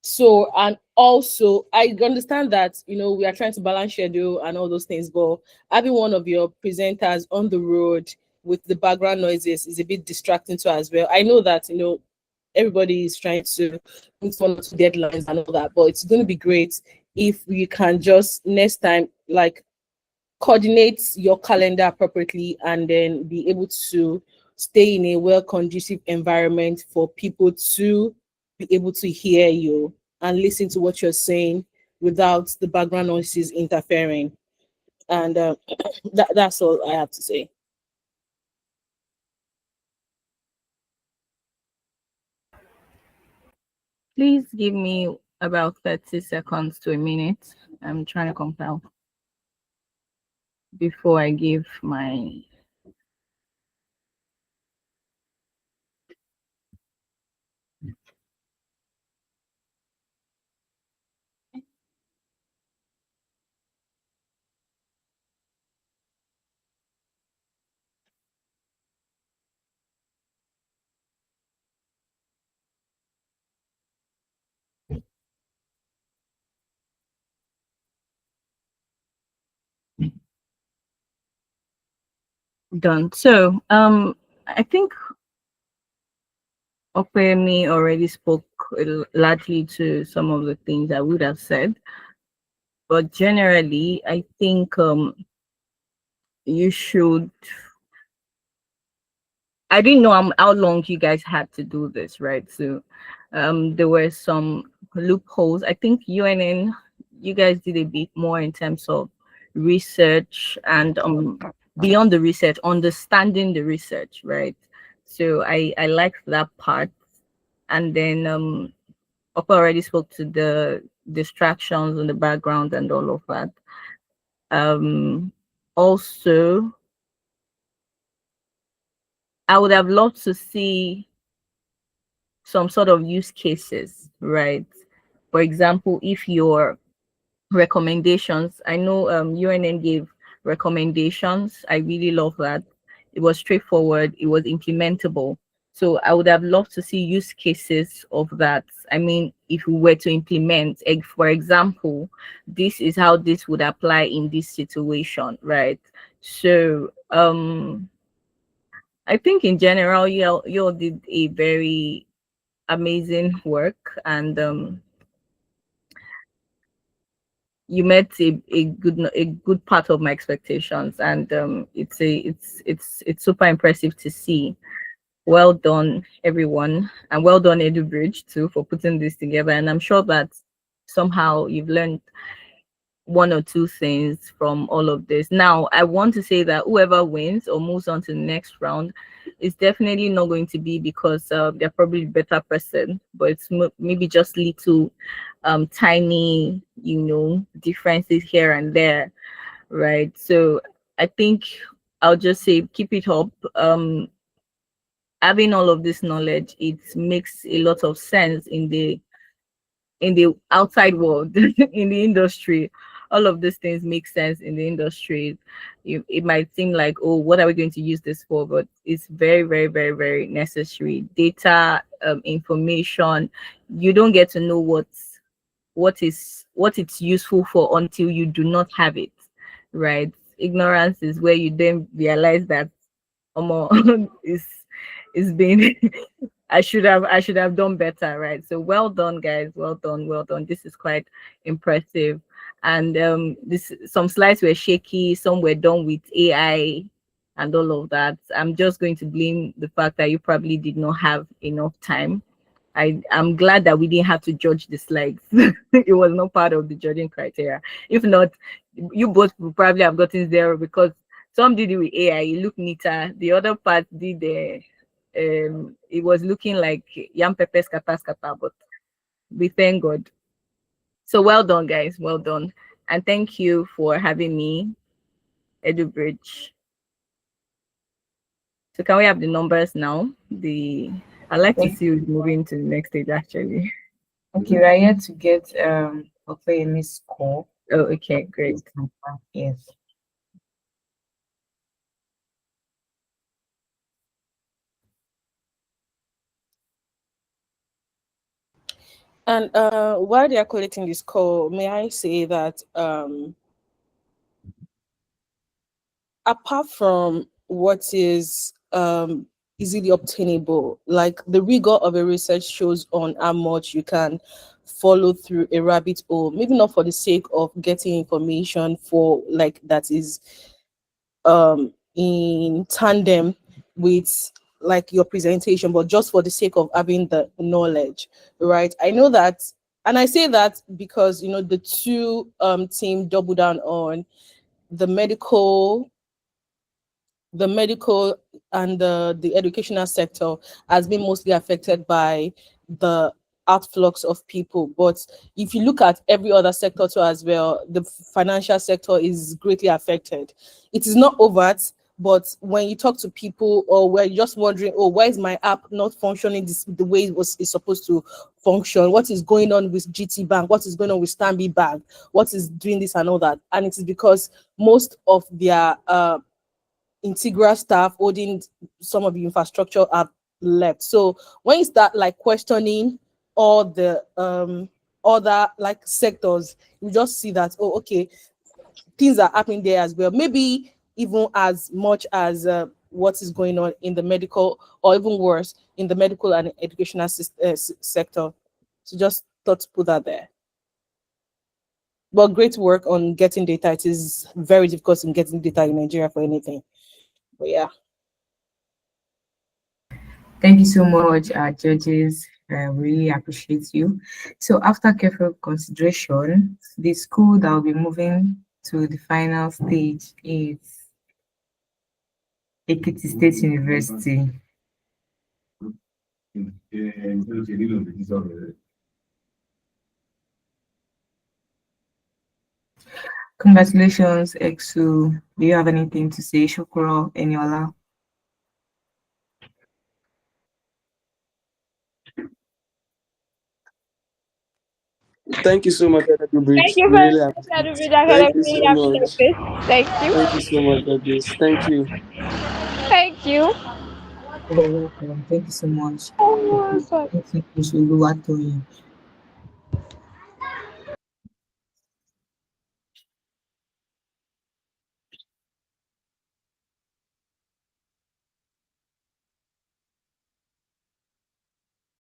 So, and also I understand that, you know, we are trying to balance schedule and all those things, but having one of your presenters on the road with the background noises is a bit distracting too as well. I know that, you know, everybody is trying to meet 1 or 2 deadlines and all that, but it's going to be great if we can just next time like coordinate your calendar appropriately and then be able to stay in a well conducive environment for people to be able to hear you and listen to what you're saying without the background noises interfering. And that's all I have to say. Please give me about 30 seconds to a minute. I'm trying to compile before I give my done. So I think Opeyemi already spoke largely to some of the things I would have said, but generally, I think you should. I didn't know how long you guys had to do this, right? So there were some loopholes. I think UNN, you guys did a bit more in terms of research and beyond the research, understanding the research, right? So I like that part. And then Opa already spoke to the distractions in the background and all of that. Also, I would have loved to see some sort of use cases, right? For example, if your recommendations, I know UNN gave recommendations. I really love that. It was straightforward, it was implementable. So I would have loved to see use cases of that. I mean, if we were to implement, for example, this is how this would apply in this situation, right? So I think in general, you all did a very amazing work, and you met a good part of my expectations, and it's super impressive to see. Well done, everyone, and well done, EduBridge, too, for putting this together. And I'm sure that somehow you've learned one or two things from all of this. Now, I want to say that whoever wins or moves on to the next round is definitely not going to be because they're probably a better person, but it's maybe just little tiny, differences here and there, right? So I think I'll just say keep it up. Having all of this knowledge, it makes a lot of sense in the outside world, in the industry. All of these things make sense in the industry. It might seem like, oh, what are we going to use this for? But it's very, very, very, very necessary. Data, information. You don't get to know what it's useful for until you do not have it, right? Ignorance is where you then realize that is being I should have done better, right? So well done, guys. Well done. This is quite impressive. And some slides were shaky, some were done with AI and all of that. I'm just going to blame the fact that you probably did not have enough time. I'm glad that we didn't have to judge the slides. It was not part of the judging criteria. If not, you both would probably have gotten 0 because some did it with AI, it looked neater. The other part did it was looking like yam pepper scatter, but we thank God. So well done, guys. Well done. And thank you for having me, EduBridge. So can we have the numbers now? I'd like to see you moving to the next stage, actually. Okay, we are here to get Opeyemi's score. Oh, okay, great. Yes. And while they are collecting this score, may I say that apart from what is easily obtainable, like the rigor of a research shows on how much you can follow through a rabbit hole, maybe not for the sake of getting information for like that is in tandem with like your presentation, but just for the sake of having the knowledge, right? I know that, and I say that because the two team double down on the medical and the educational sector has been mostly affected by the outflux of people. But if you look at every other sector too as well, the financial sector is greatly affected. It is not overt, but when you talk to people or we're just wondering, oh, why is my app not functioning the way it's supposed to function? What is going on with GT Bank? What is going on with Stanbic Bank? What is doing this and all that? And it is because most of their integral staff holding some of the infrastructure have left. So when you start like questioning all the other like sectors, you just see that, oh, okay, things are happening there as well. Maybe even as much as what is going on in the medical, or even worse, in the medical and educational sector. So just thought to put that there. But great work on getting data. It is very difficult in getting data in Nigeria for anything. But yeah. Thank you so much, judges. I really appreciate you. So after careful consideration, the school that will be moving to the final stage is Ekiti State University. Congratulations, EKSU. Do you have anything to say, Shukuro, Eniola? Thank you so much, EduBridge. Thank you very much, Edbridge Thank you Academy. so much. Thank you. Thank you so much, judges. Thank you. Thank you. You're welcome. Thank you so much. Oh, sorry. Thank you, Oluwatoyin.